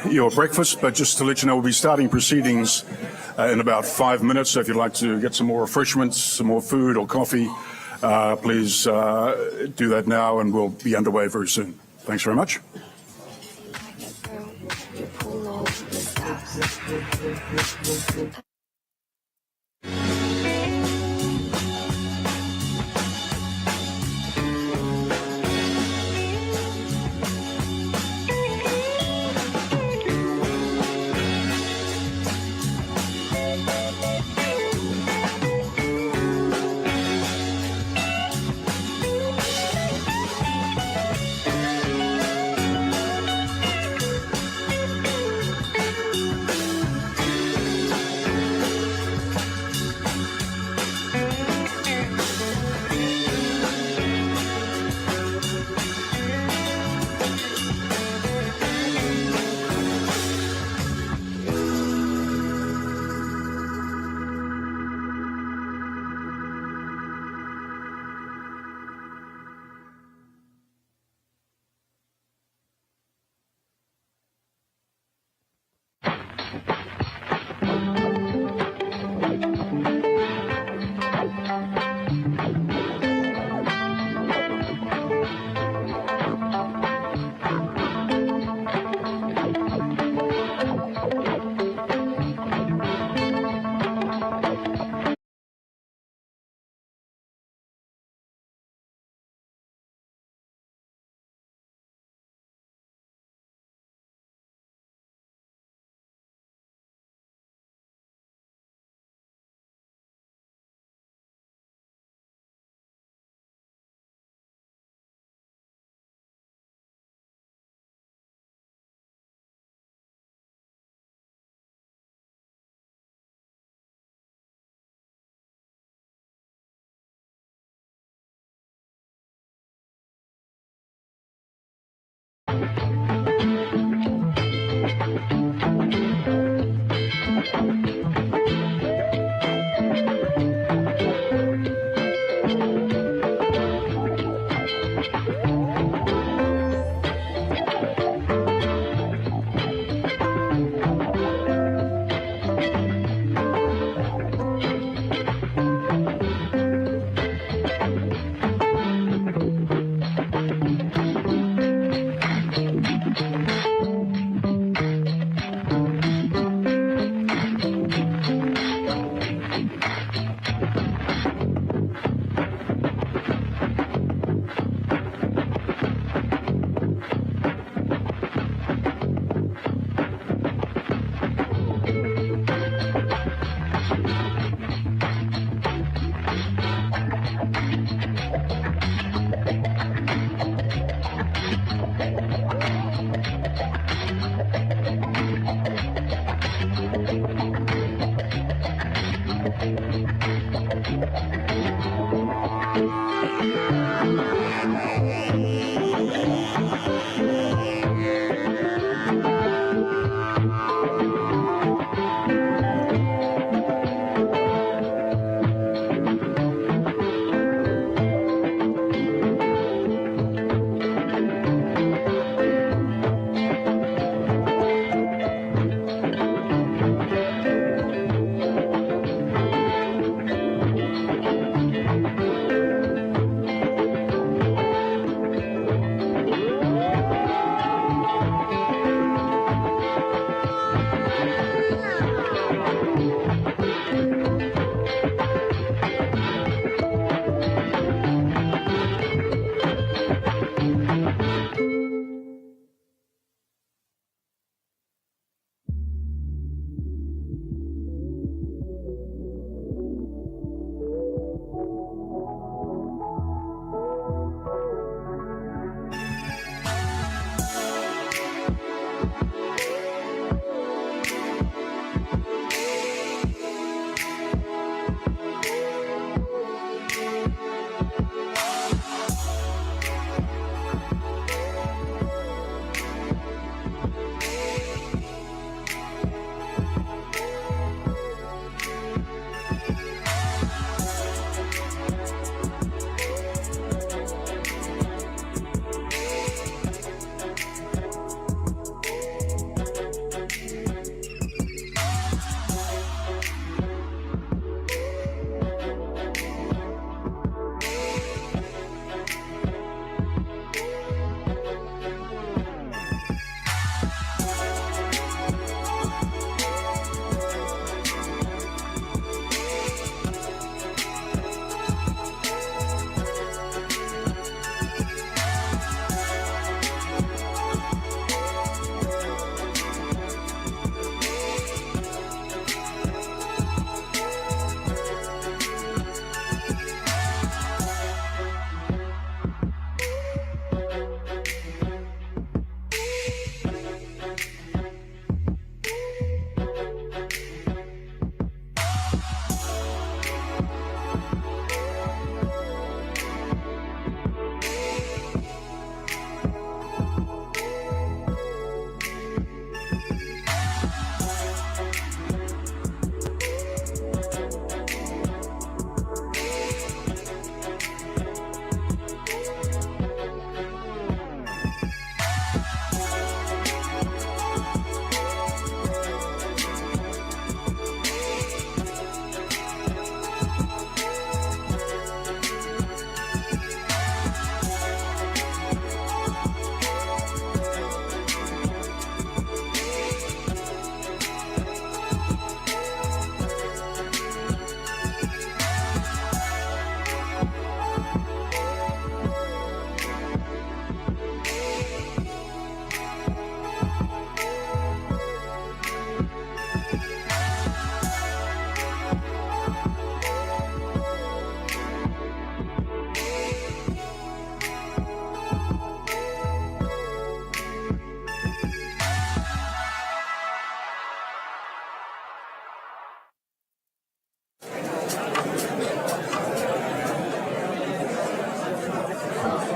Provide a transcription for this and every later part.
your breakfast, but just to let you know, we'll be starting proceedings in about 5 minutes. So if you'd like to get some more refreshments, some more food or coffee, please do that now, and we'll be underway very soon. Thanks very much.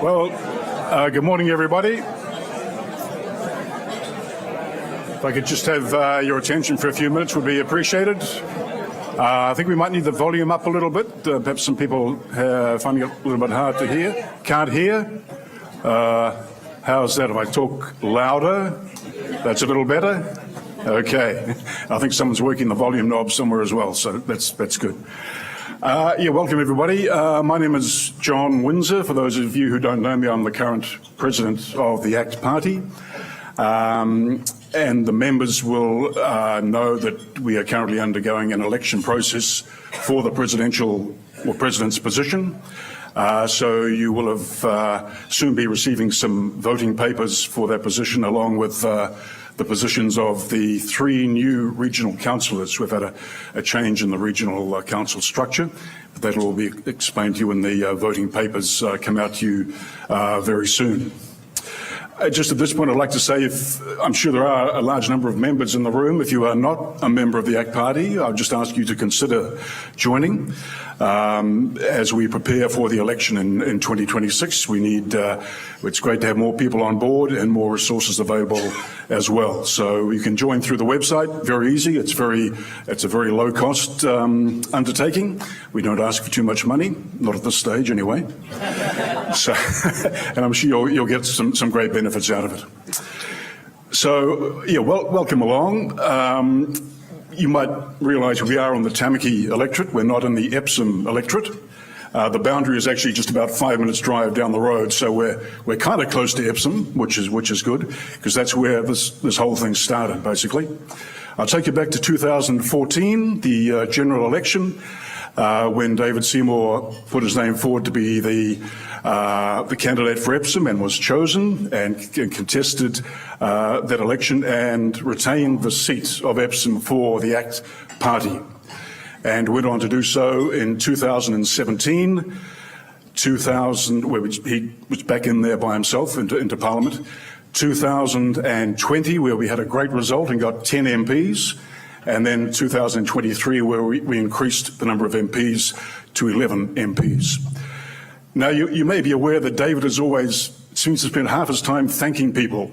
Well, good morning, everybody. If I could just have your attention for a few minutes would be appreciated. I think we might need the volume up a little bit. Perhaps some people finding it a little bit hard to hear. Can't hear? How's that if I talk louder? That's a little better? Okay. I think someone's working the volume knob somewhere as well, so that's good. Welcome everybody. My name is John Windsor. For those of you who don't know me, I'm the current president of the ACT Party. And the members will know that we are currently undergoing an election process for the president's position. So you will have soon be receiving some voting papers for that position, along with the positions of the 3 new regional councillors. We've had a change in the regional council structure, but that will be explained to you when the voting papers come out to you very soon. Just at this point, I'd like to say, I'm sure there are a large number of members in the room. If you are not a member of the ACT Party, I'll just ask you to consider joining. As we prepare for the election in 2026, we need, it's great to have more people on board and more resources available as well. So you can join through the website, very easy. It's a very low cost undertaking. We don't ask for too much money, not at this stage anyway. So, and I'm sure you'll get some great benefits out of it. So, welcome along. You might realise we are on the Tamaki electorate. We're not in the Epsom electorate. The boundary is actually just about 5 minutes drive down the road, so we're kind of close to Epsom, which is good, because that's where this whole thing started, basically. I'll take you back to 2014, the general election, when David Seymour put his name forward to be the candidate for Epsom and was chosen and contested that election and retained the seat of Epsom for the ACT Party, and went on to do so in 2017, where he was back in there by himself into Parliament, 2020, where we had a great result and got 10 MPs, and then 2023, where we increased the number of MPs to 11 MPs. Now, you may be aware that David seems to spend half his time thanking people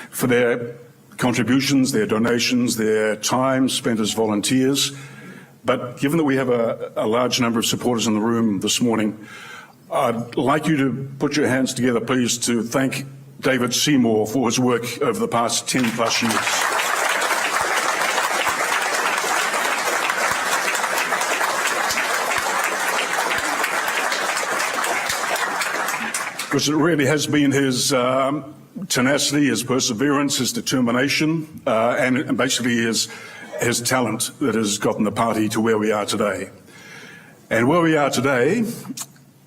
for their contributions, their donations, their time spent as volunteers. But given that we have a large number of supporters in the room this morning, I'd like you to put your hands together, please, to thank David Seymour for his work over the past 10 plus years. Because it really has been his tenacity, his perseverance, his determination, and basically his talent that has gotten the party to where we are today. And where we are today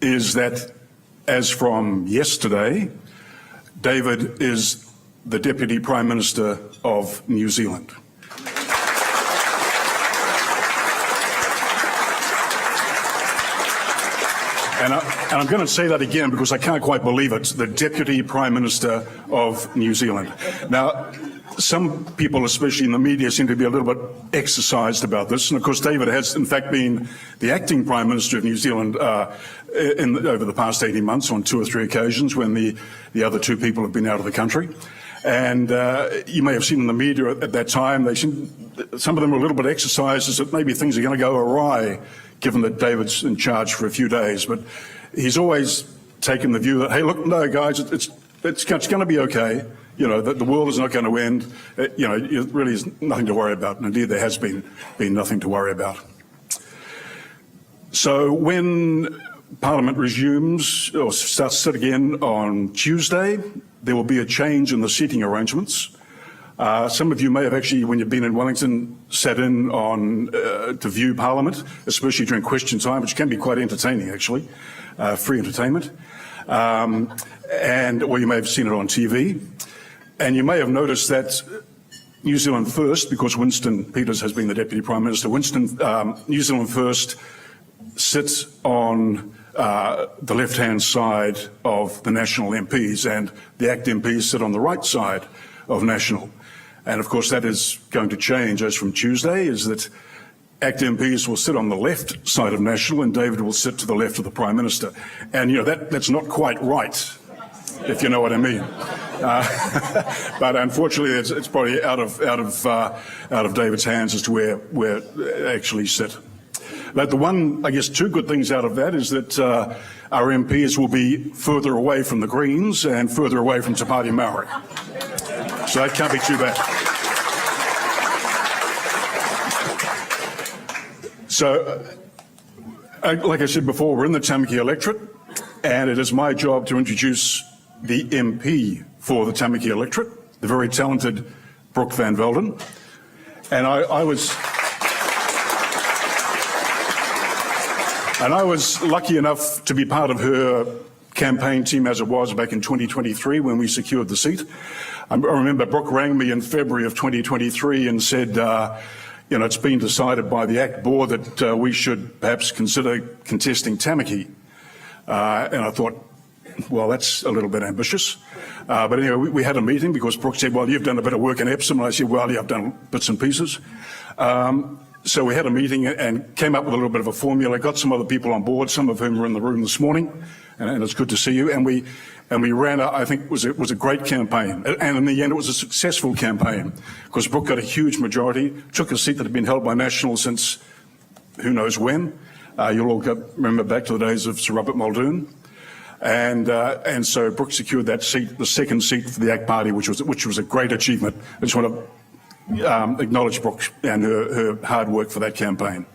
is that, as from yesterday, David is the Deputy Prime Minister of New Zealand. And I'm going to say that again because I can't quite believe it, the Deputy Prime Minister of New Zealand. Now, some people, especially in the media, seem to be a little bit exercised about this. And of course, David has in fact been the acting Prime Minister of New Zealand over the past 18 months on 2 or 3 occasions when the other 2 people have been out of the country. And you may have seen in the media at that time, some of them were a little bit exercised as that maybe things are going to go awry, given that David's in charge for a few days. But he's always taken the view that, hey, look, no, guys, it's going to be okay. You know, that the world is not going to end. It really is nothing to worry about. And indeed, there has been nothing to worry about. So when Parliament resumes or starts to sit again on Tuesday, there will be a change in the seating arrangements. Some of you may have actually, when you've been in Wellington, sat in to view Parliament, especially during question time, which can be quite entertaining, actually, free entertainment. Or you may have seen it on TV. And you may have noticed that New Zealand First, because Winston Peters has been the Deputy Prime Minister, New Zealand First sits on the left-hand side of the National MPs, and the ACT MPs sit on the right side of National. And of course that is going to change as from Tuesday, is that ACT MPs will sit on the left side of National and David will sit to the left of the Prime Minister. And that's not quite right. if you know what I mean. But unfortunately, it's probably out of David's hands as to where it actually sit. But the one, I guess, two good things out of that is that our MPs will be further away from the Greens and further away from Te Pāti Maori. So that can't be too bad. So, like I said before, we're in the Tamaki electorate, and it is my job to introduce the MP for the Tamaki electorate, the very talented Brooke Van Velden. And I was lucky enough to be part of her campaign team as it was back in 2023 when we secured the seat. I remember Brooke rang me in February of 2023 and said, it's been decided by the ACT board that we should perhaps consider contesting Tamaki. And I thought, well, that's a little bit ambitious. But anyway, we had a meeting because Brooke said, well, you've done a bit of work in Epsom. And I said, well, yeah, I've done bits and pieces. So we had a meeting and came up with a little bit of a formula, got some other people on board, some of whom were in the room this morning, and it's good to see you. And we ran, I think, was a great campaign. And in the end, it was a successful campaign because Brooke got a huge majority, took a seat that had been held by National since who knows when. You'll all remember back to the days of Sir Robert Muldoon. And so Brooke secured that seat, the second seat for the ACT Party, which was a great achievement. I just want to acknowledge Brooke and her hard work for that campaign.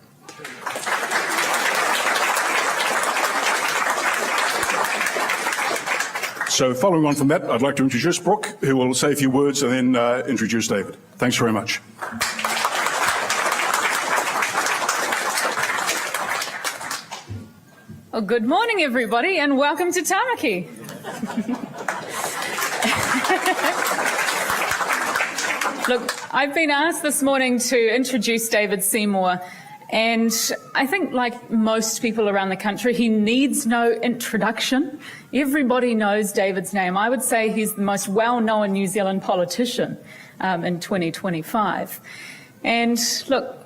So following on from that, I'd like to introduce Brooke, who will say a few words and then introduce David. Thanks very much. Well, good morning, everybody, and welcome to Tamaki. Look, I've been asked this morning to introduce David Seymour, and I think, like most people around the country, he needs no introduction. Everybody knows David's name. I would say he's the most well-known New Zealand politician in 2025. And look,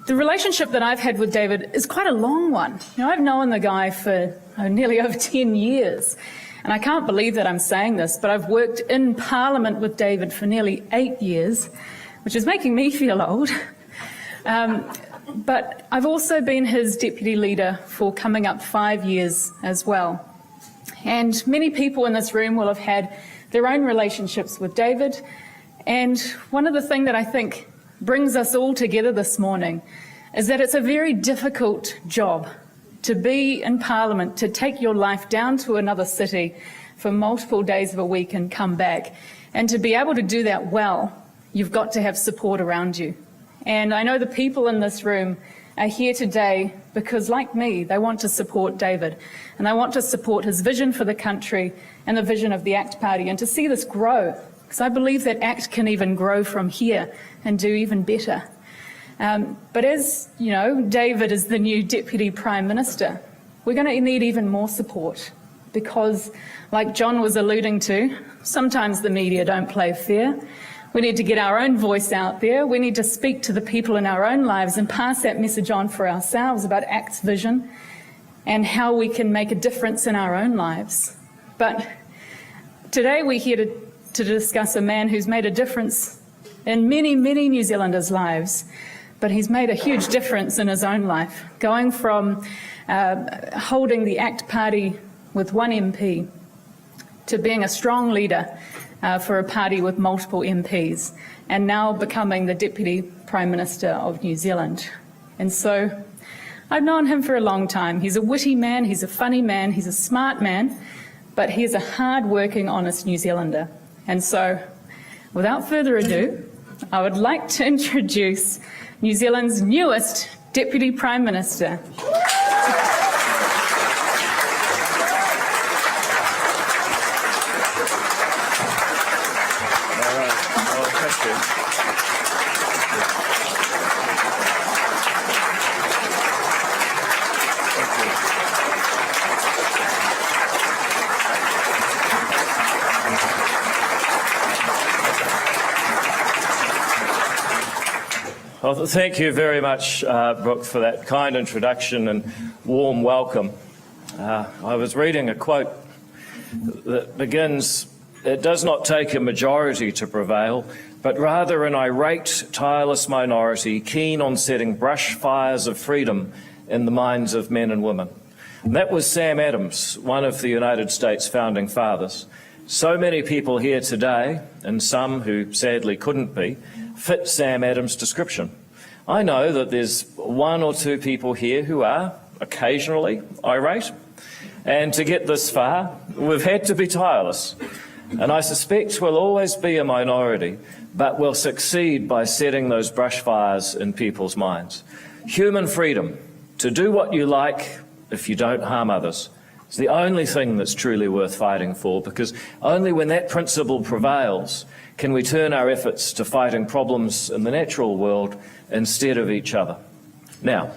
the relationship that I've had with David is quite a long one. I've known the guy for nearly over 10 years. And I can't believe that I'm saying this, but I've worked in Parliament with David for nearly 8 years, which is making me feel old. But I've also been his deputy leader for coming up 5 years as well. And many people in this room will have had their own relationships with David. And one of the things that I think brings us all together this morning is that it's a very difficult job to be in Parliament, to take your life down to another city for multiple days of a week and come back. And to be able to do that well, you've got to have support around you. And I know the people in this room are here today because, like me, they want to support David. And they want to support his vision for the country and the vision of the ACT Party and to see this grow. Because I believe that ACT can even grow from here and do even better. But as you know, David is the new Deputy Prime Minister. We're going to need even more support because, like John was alluding to, sometimes the media don't play fair. We need to get our own voice out there. We need to speak to the people in our own lives and pass that message on for ourselves about ACT's vision and how we can make a difference in our own lives. But today we're here to discuss a man who's made a difference in many, many New Zealanders' lives. But he's made a huge difference in his own life, going from holding the ACT Party with one MP to being a strong leader for a party with multiple MPs, and now becoming the Deputy Prime Minister of New Zealand. And so I've known him for a long time. He's a witty man, he's a funny man, he's a smart man, but he's a hard-working, honest New Zealander. And so, without further ado, I would like to introduce New Zealand's newest Deputy Prime Minister. Well, thank you very much, Brooke, for that kind introduction and warm welcome. I was reading a quote that begins, "It does not take a majority to prevail, but rather an irate, tireless minority keen on setting brush fires of freedom in the minds of men and women." And that was Sam Adams, one of the United States founding fathers. So many people here today, and some who sadly couldn't be, fit Sam Adams' description. I know that there's one or two people here who are occasionally irate, and to get this far, we've had to be tireless. And I suspect we'll always be a minority, but we'll succeed by setting those brush fires in people's minds. Human freedom, to do what you like if you don't harm others, is the only thing that's truly worth fighting for, because only when that principle prevails can we turn our efforts to fighting problems in the natural world instead of each other. Now,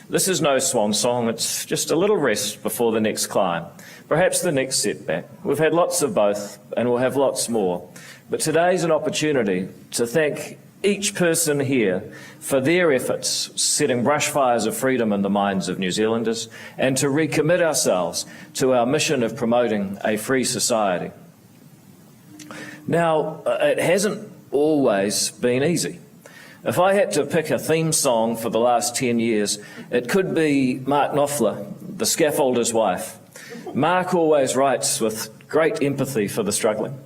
this is no swan song, it's just a little rest before the next climb, perhaps the next setback. We've had lots of both, and we'll have lots more. But today's an opportunity to thank each person here for their efforts setting brush fires of freedom in the minds of New Zealanders, and to recommit ourselves to our mission of promoting a free society. Now, it hasn't always been easy. If I had to pick a theme song for the last 10 years, it could be Mark Knopfler, The Scaffolder's Wife. Mark always writes with great empathy for the struggling.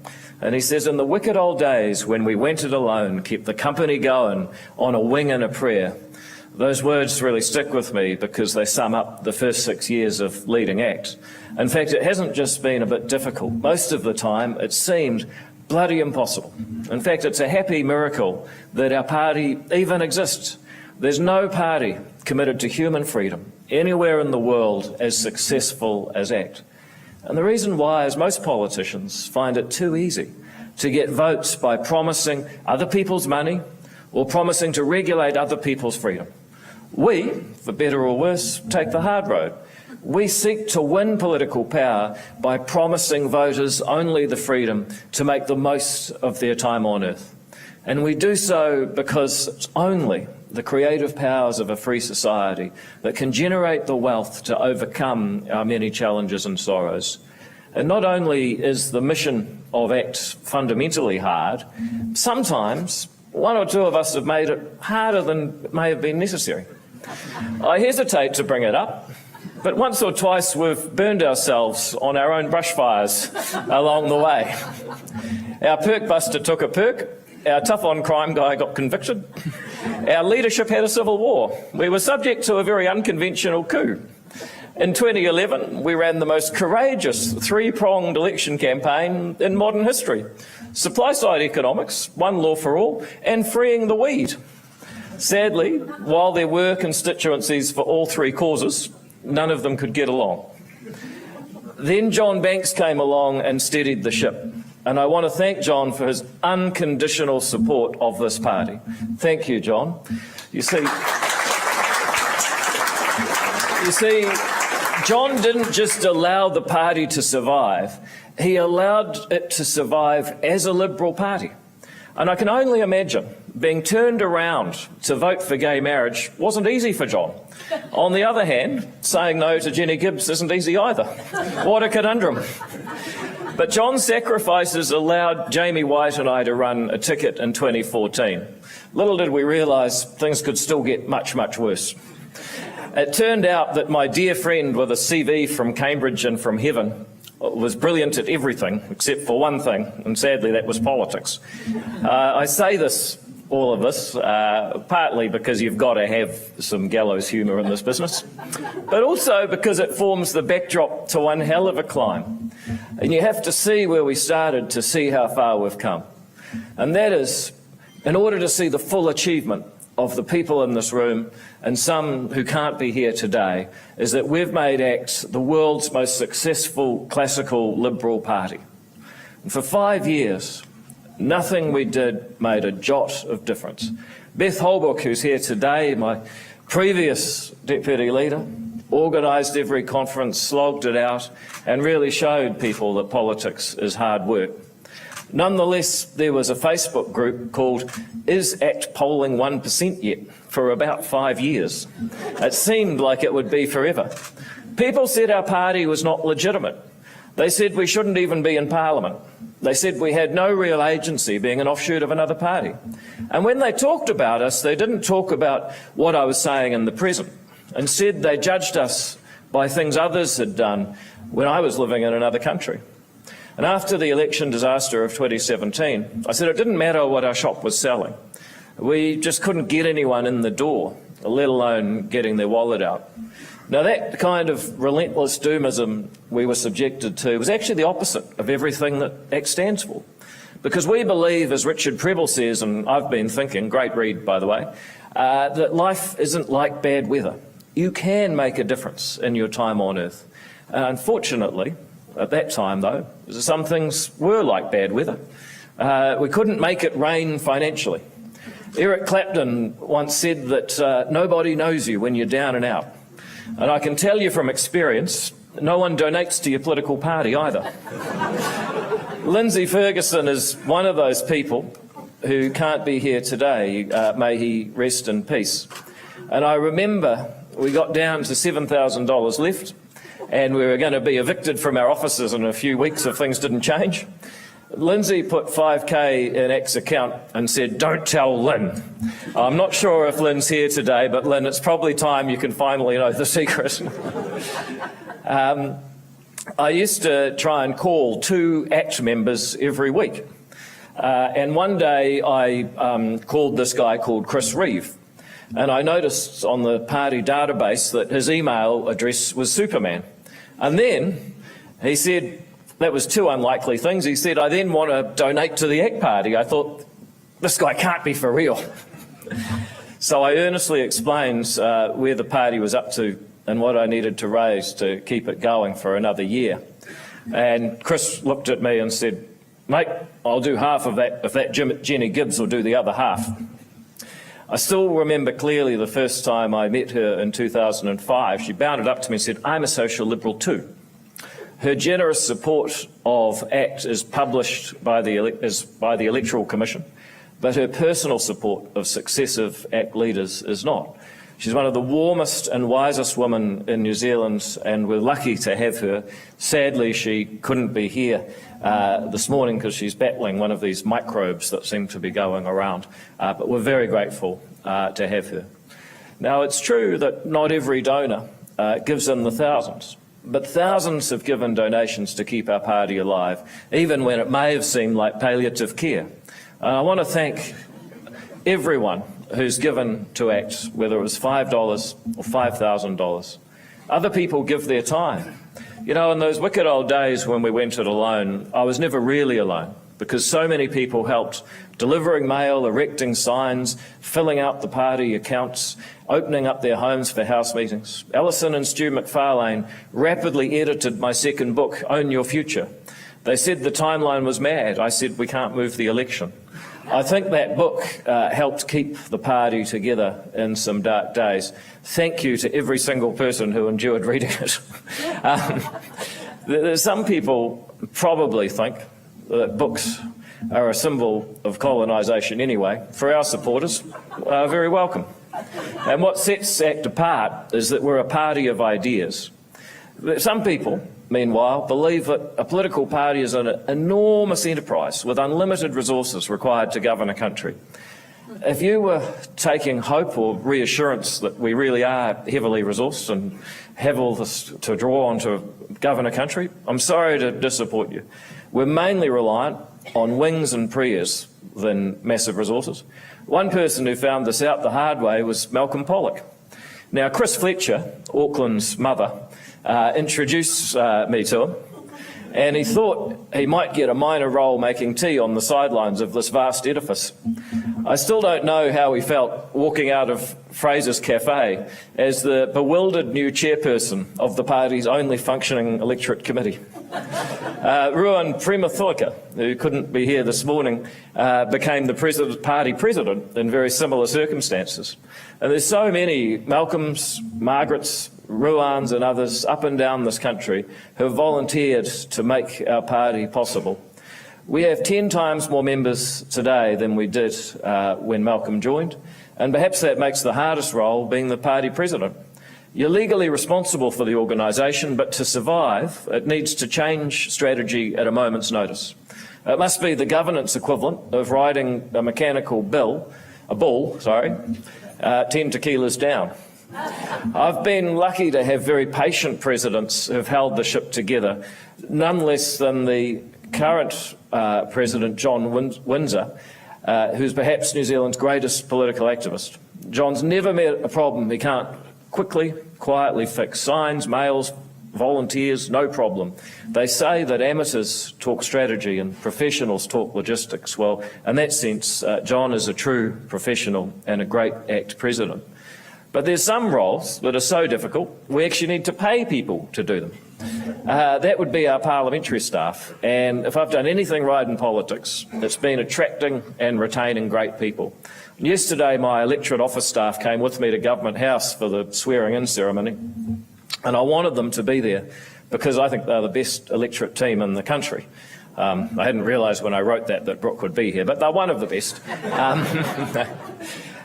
And he says, "In the wicked old days when we went it alone, kept the company going on a wing and a prayer." Those words really stick with me because they sum up the first 6 years of leading ACT. In fact, it hasn't just been a bit difficult. Most of the time, it seemed bloody impossible. In fact, it's a happy miracle that our party even exists. There's no party committed to human freedom anywhere in the world as successful as ACT. And the reason why is most politicians find it too easy to get votes by promising other people's money or promising to regulate other people's freedom. We, for better or worse, take the hard road. We seek to win political power by promising voters only the freedom to make the most of their time on earth. And we do so because it's only the creative powers of a free society that can generate the wealth to overcome our many challenges and sorrows. And not only is the mission of ACT fundamentally hard, sometimes one or two of us have made it harder than may have been necessary. I hesitate to bring it up, but once or twice we've burned ourselves on our own brush fires along the way. Our perk buster took a perk, our tough on crime guy got convicted, our leadership had a civil war, we were subject to a very unconventional coup. In 2011, we ran the most courageous three-pronged election campaign in modern history. Supply-side economics, one law for all, and freeing the weed. Sadly, while there were constituencies for all three causes, none of them could get along. Then John Banks came along and steadied the ship. And I want to thank John for his unconditional support of this party. Thank you, John. You see, John didn't just allow the party to survive, he allowed it to survive as a Liberal party. And I can only imagine being turned around to vote for gay marriage wasn't easy for John. On the other hand, saying no to Jenny Gibbs isn't easy either. What a conundrum. But John's sacrifices allowed Jamie White and I to run a ticket in 2014. Little did we realise things could still get much, much worse. It turned out that my dear friend with a CV from Cambridge and from heaven was brilliant at everything except for one thing, and sadly that was politics. I say all of this, partly because you've got to have some gallows humour in this business, but also because it forms the backdrop to one hell of a climb. And you have to see where we started to see how far we've come. And that is, in order to see the full achievement of the people in this room, and some who can't be here today, is that we've made ACT the world's most successful classical Liberal party. And for 5 years, nothing we did made a jot of difference. Beth Holbrook, who's here today, my previous deputy leader, organised every conference, slogged it out, and really showed people that politics is hard work. Nonetheless, there was a Facebook group called Is ACT Polling 1% Yet? For about 5 years. It seemed like it would be forever. People said our party was not legitimate. They said we shouldn't even be in Parliament. They said we had no real agency, being an offshoot of another party. And when they talked about us, they didn't talk about what I was saying in the present. Instead, they judged us by things others had done when I was living in another country. And after the election disaster of 2017, I said it didn't matter what our shop was selling. We just couldn't get anyone in the door, let alone getting their wallet out. Now, that kind of relentless doomism we were subjected to was actually the opposite of everything that ACT stands for. Because we believe, as Richard Prebble says, and I've been thinking, great read by the way, that life isn't like bad weather. You can make a difference in your time on earth. Unfortunately, at that time though, some things were like bad weather. We couldn't make it rain financially. Eric Clapton once said that nobody knows you when you're down and out. And I can tell you from experience, no one donates to your political party either. Lindsay Ferguson is one of those people who can't be here today. May he rest in peace. And I remember we got down to $7,000 left, and we were going to be evicted from our offices in a few weeks if things didn't change. Lindsay put $5,000 in ACT's account and said, "Don't tell Lynn." I'm not sure if Lynn's here today, but Lynn, it's probably time you can finally know the secret. I used to try and call 2 ACT members every week. And one day I called this guy called Chris Reeve. And I noticed on the party database that his email address was Superman. And then he said, that was 2 unlikely things. He said, "I then want to donate to the ACT Party." I thought, this guy can't be for real. So I earnestly explained where the party was up to and what I needed to raise to keep it going for another year. And Chris looked at me and said, "Mate, I'll do half of that if that Jenny Gibbs will do the other half." I still remember clearly the first time I met her in 2005. She bounded up to me and said, "I'm a social liberal too." Her generous support of ACT is published by the Electoral Commission, but her personal support of successive ACT leaders is not. She's one of the warmest and wisest women in New Zealand, and we're lucky to have her. Sadly, she couldn't be here this morning because she's battling one of these microbes that seem to be going around, but we're very grateful to have her. Now, it's true that not every donor gives in the thousands. But thousands have given donations to keep our party alive, even when it may have seemed like palliative care. And I want to thank everyone who's given to ACT, whether it was $5 or $5,000. Other people give their time. You know, in those wicked old days when we went it alone, I was never really alone, because so many people helped, delivering mail, erecting signs, filling out the party accounts, opening up their homes for house meetings. Alison and Stu McFarlane rapidly edited my second book, Own Your Future. They said the timeline was mad. I said we can't move the election. I think that book helped keep the party together in some dark days. Thank you to every single person who endured reading it. Some people probably think that books are a symbol of colonisation anyway. For our supporters, very welcome. And what sets ACT apart is that we're a party of ideas. Some people, meanwhile, believe that a political party is an enormous enterprise with unlimited resources required to govern a country. If you were taking hope or reassurance that we really are heavily resourced and have all this to draw on to govern a country, I'm sorry to disappoint you. We're mainly reliant on wings and prayers than massive resources. One person who found this out the hard way was Malcolm Pollock. Now, Chris Fletcher, Auckland's mother, introduced me to him, and he thought he might get a minor role making tea on the sidelines of this vast edifice. I still don't know how he felt walking out of Fraser's Cafe as the bewildered new chairperson of the party's only functioning electorate committee. Ruan Premathoika, who couldn't be here this morning, became the party president in very similar circumstances. And there's so many Malcolms, Margarets, Ruans and others up and down this country who have volunteered to make our party possible. We have 10 times more members today than we did when Malcolm joined, and perhaps that makes the hardest role being the party president. You're legally responsible for the organisation, but to survive, it needs to change strategy at a moment's notice. It must be the governance equivalent of riding a mechanical bull, 10 tequilas down. I've been lucky to have very patient presidents who've held the ship together, none less than the current President, John Windsor, who's perhaps New Zealand's greatest political activist. John's never met a problem he can't quickly, quietly fix. Signs, mails, volunteers, no problem. They say that amateurs talk strategy and professionals talk logistics. Well, in that sense, John is a true professional and a great ACT president. But there's some roles that are so difficult, we actually need to pay people to do them. That would be our parliamentary staff. And if I've done anything right in politics, it's been attracting and retaining great people. Yesterday, my electorate office staff came with me to Government House for the swearing-in ceremony, and I wanted them to be there because I think they're the best electorate team in the country. I hadn't realised when I wrote that Brooke would be here, but they're one of the best.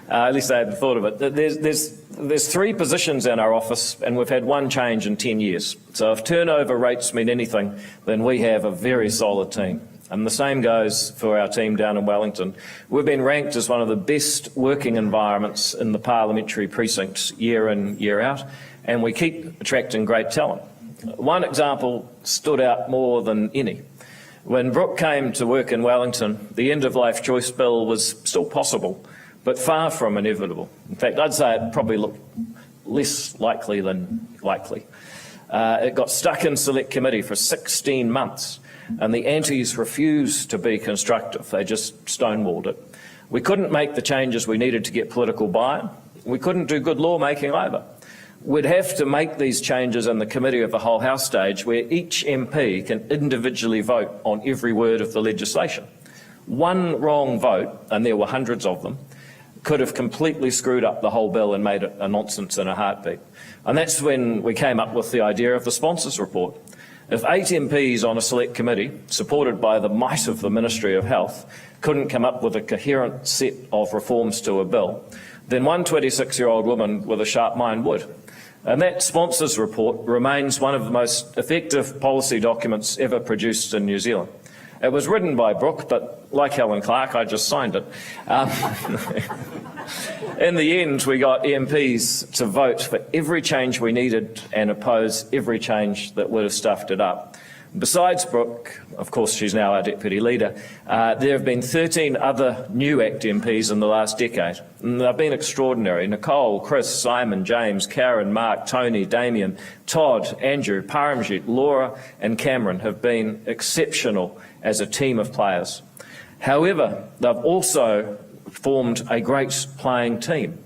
At least I hadn't thought of it. There's 3 positions in our office, and we've had 1 change in 10 years. So if turnover rates mean anything, then we have a very solid team. And the same goes for our team down in Wellington. We've been ranked as one of the best working environments in the parliamentary precincts year in, year out, and we keep attracting great talent. One example stood out more than any. When Brooke came to work in Wellington, the end-of-life choice bill was still possible, but far from inevitable. In fact, I'd say it probably looked less likely than likely. It got stuck in select committee for 16 months, and the antis refused to be constructive. They just stonewalled it. We couldn't make the changes we needed to get political buy-in. We couldn't do good lawmaking either. We'd have to make these changes in the Committee of the Whole House stage, where each MP can individually vote on every word of the legislation. One wrong vote, and there were hundreds of them, could have completely screwed up the whole bill and made it a nonsense in a heartbeat. And that's when we came up with the idea of the sponsors report. If 8 MPs on a select committee, supported by the might of the Ministry of Health, couldn't come up with a coherent set of reforms to a bill, then one 26-year-old woman with a sharp mind would. And that sponsors report remains one of the most effective policy documents ever produced in New Zealand. It was written by Brooke, but like Helen Clark, I just signed it. In the end, we got MPs to vote for every change we needed and oppose every change that would have stuffed it up. Besides Brooke, of course she's now our Deputy Leader, there have been 13 other new ACT MPs in the last decade. And they've been extraordinary. Nicole, Chris, Simon, James, Karen, Mark, Tony, Damien, Todd, Andrew, Paramjit, Laura and Cameron have been exceptional as a team of players. However, they've also formed a great playing team.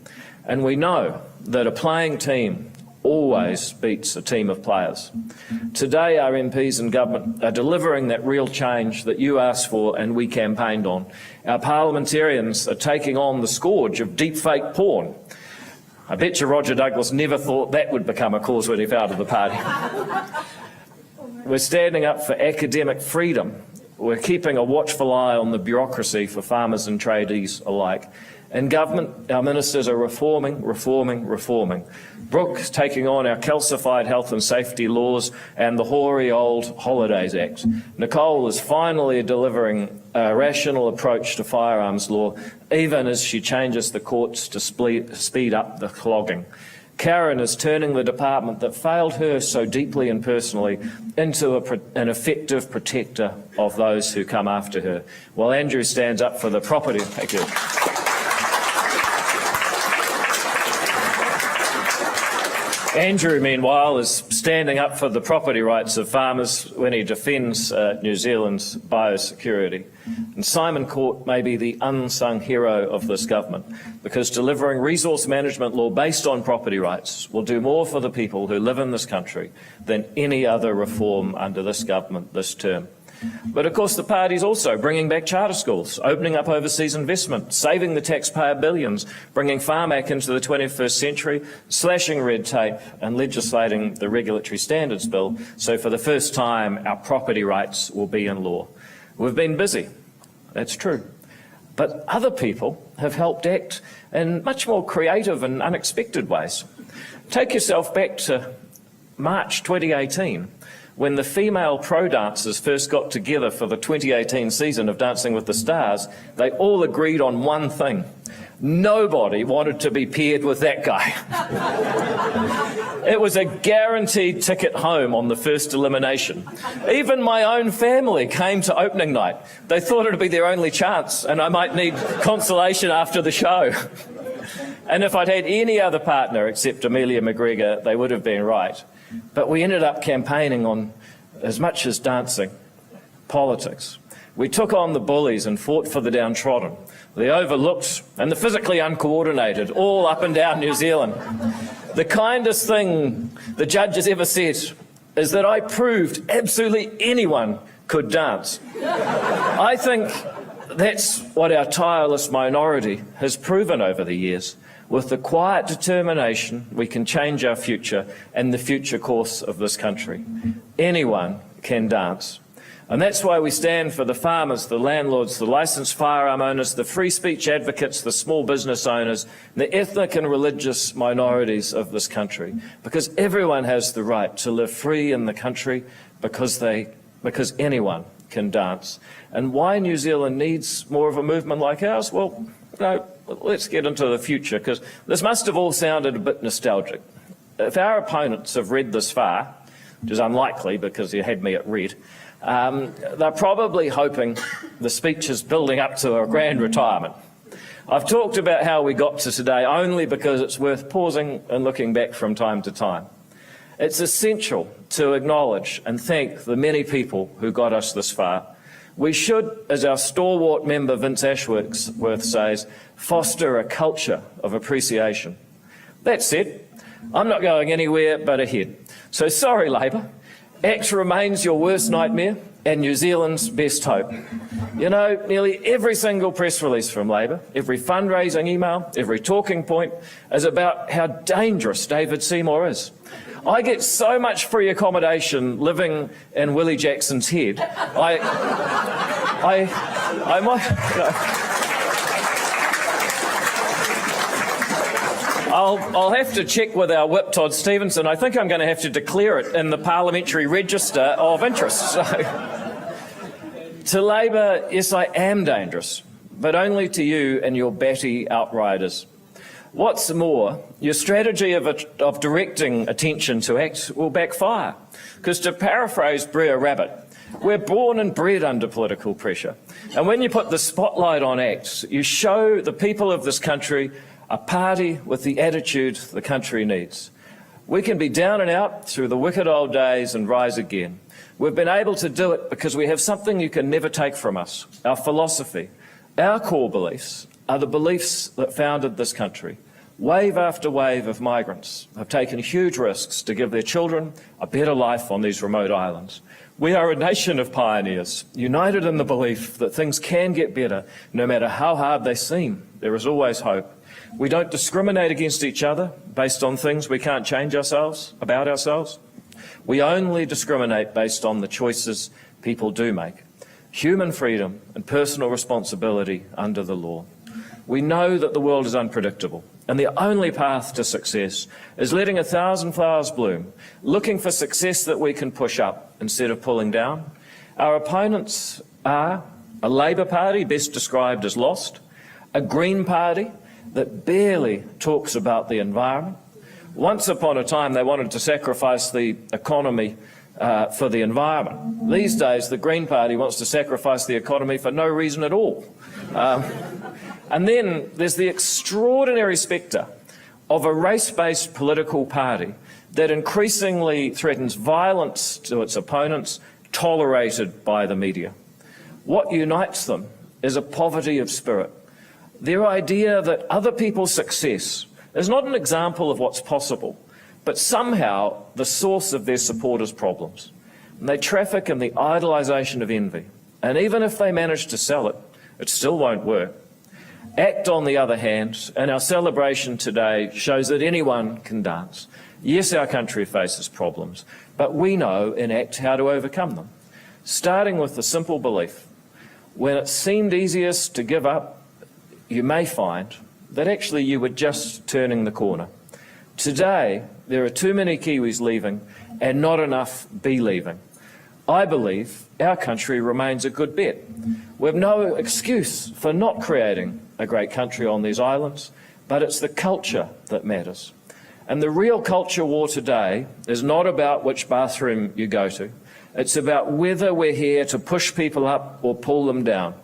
And we know that a playing team always beats a team of players. Today, our MPs in government are delivering that real change that you asked for and we campaigned on. Our parliamentarians are taking on the scourge of deepfake porn. I bet you Roger Douglas never thought that would become a cause when he fell out of the party. We're standing up for academic freedom. We're keeping a watchful eye on the bureaucracy for farmers and tradies alike. In government, our ministers are reforming. Brooke's taking on our calcified health and safety laws and the hoary old Holidays Act. Nicole is finally delivering a rational approach to firearms law, even as she changes the courts to speed up the clogging. Karen is turning the department that failed her so deeply and personally into an effective protector of those who come after her, while Andrew stands up for the property. Thank you. Andrew, meanwhile, is standing up for the property rights of farmers when he defends New Zealand's biosecurity. And Simon Court may be the unsung hero of this government, because delivering resource management law based on property rights will do more for the people who live in this country than any other reform under this government this term. But of course the party's also bringing back charter schools, opening up overseas investment, saving the taxpayer billions, bringing Farmac into the 21st century, slashing red tape and legislating the Regulatory Standards Bill, so for the first time our property rights will be in law. We've been busy, that's true, but other people have helped act in much more creative and unexpected ways. Take yourself back to March 2018, when the female pro dancers first got together for the 2018 season of Dancing with the Stars. They all agreed on one thing: nobody wanted to be paired with that guy. It was a guaranteed ticket home on the first elimination. Even my own family came to opening night. They thought it would be their only chance and I might need consolation after the show. And if I'd had any other partner except Amelia McGregor, they would have been right. But we ended up campaigning on, as much as dancing, politics. We took on the bullies and fought for the downtrodden, the overlooked and the physically uncoordinated, all up and down New Zealand. The kindest thing the judge has ever said is that I proved absolutely anyone could dance. I think that's what our tireless minority has proven over the years. With the quiet determination, we can change our future and the future course of this country. Anyone can dance. And that's why we stand for the farmers, the landlords, the licensed firearm owners, the free speech advocates, the small business owners, the ethnic and religious minorities of this country. Because everyone has the right to live free in the country because anyone can dance. And why New Zealand needs more of a movement like ours? Well, let's get into the future, because this must have all sounded a bit nostalgic. If our opponents have read this far, which is unlikely because you had me at read, they're probably hoping the speech is building up to a grand retirement. I've talked about how we got to today only because it's worth pausing and looking back from time to time. It's essential to acknowledge and thank the many people who got us this far. We should, as our stalwart member Vince Ashworth says, foster a culture of appreciation. That said, I'm not going anywhere but ahead. So sorry, Labor. ACT remains your worst nightmare and New Zealand's best hope. You know, nearly every single press release from Labor, every fundraising email, every talking point is about how dangerous David Seymour is. I get so much free accommodation living in Willie Jackson's head. I might, I'll have to check with our whip, Todd Stevenson. I think I'm going to have to declare it in the Parliamentary Register of Interest. So, to Labor, yes, I am dangerous, but only to you and your batty outriders. What's more, your strategy of directing attention to ACT will backfire. Because to paraphrase Brer Rabbit, we're born and bred under political pressure. And when you put the spotlight on ACT, you show the people of this country a party with the attitude the country needs. We can be down and out through the wicked old days and rise again. We've been able to do it because we have something you can never take from us, our philosophy. Our core beliefs are the beliefs that founded this country. Wave after wave of migrants have taken huge risks to give their children a better life on these remote islands. We are a nation of pioneers, united in the belief that things can get better no matter how hard they seem. There is always hope. We don't discriminate against each other based on things we can't change about ourselves. We only discriminate based on the choices people do make. Human freedom and personal responsibility under the law. We know that the world is unpredictable, and the only path to success is letting 1,000 flowers bloom, looking for success that we can push up instead of pulling down. Our opponents are a Labor Party, best described as lost, a Green Party that barely talks about the environment. Once upon a time, they wanted to sacrifice the economy for the environment. These days, the Green Party wants to sacrifice the economy for no reason at all. And then there's the extraordinary spectre of a race-based political party that increasingly threatens violence to its opponents, tolerated by the media. What unites them is a poverty of spirit. Their idea that other people's success is not an example of what's possible, but somehow the source of their supporters' problems. And they traffic in the idolisation of envy. And even if they manage to sell it, it still won't work. ACT, on the other hand, and our celebration today shows that anyone can dance. Yes, our country faces problems, but we know in ACT how to overcome them. Starting with the simple belief, when it seemed easiest to give up, you may find that actually you were just turning the corner. Today, there are too many Kiwis leaving and not enough be leaving. I believe our country remains a good bet. We have no excuse for not creating a great country on these islands, but it's the culture that matters. And the real culture war today is not about which bathroom you go to. It's about whether we're here to push people up or pull them down.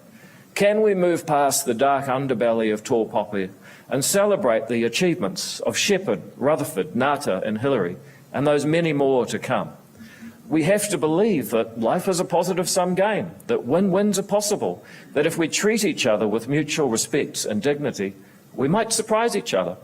Can we move past the dark underbelly of tall poppy and celebrate the achievements of Shepherd, Rutherford, Ngata and Hillary, and those many more to come? We have to believe that life is a positive-sum game, that win-wins are possible, that if we treat each other with mutual respect and dignity, we might surprise each other.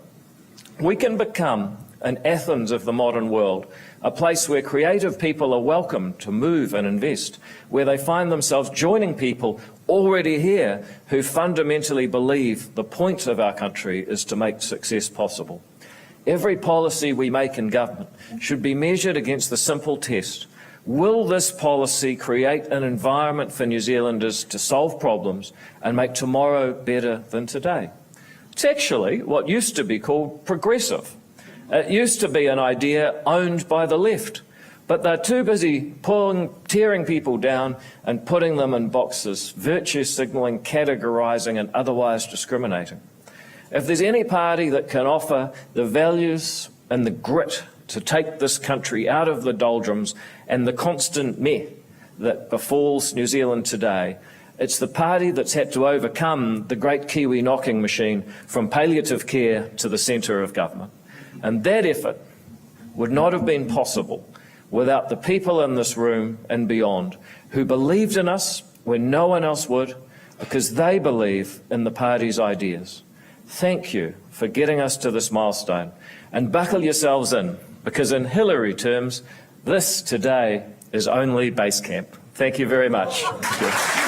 We can become an Athens of the modern world, a place where creative people are welcome to move and invest, where they find themselves joining people already here who fundamentally believe the point of our country is to make success possible. Every policy we make in government should be measured against the simple test: will this policy create an environment for New Zealanders to solve problems and make tomorrow better than today? It's actually what used to be called progressive. It used to be an idea owned by the left, but they're too busy tearing people down and putting them in boxes, virtue signalling, categorising and otherwise discriminating. If there's any party that can offer the values and the grit to take this country out of the doldrums and the constant meh that befalls New Zealand today, it's the party that's had to overcome the great Kiwi knocking machine from palliative care to the centre of government. And that effort would not have been possible without the people in this room and beyond who believed in us when no one else would, because they believe in the party's ideas. Thank you for getting us to this milestone, and buckle yourselves in, because in Hillary terms, this today is only base camp. Thank you very much. Thank you.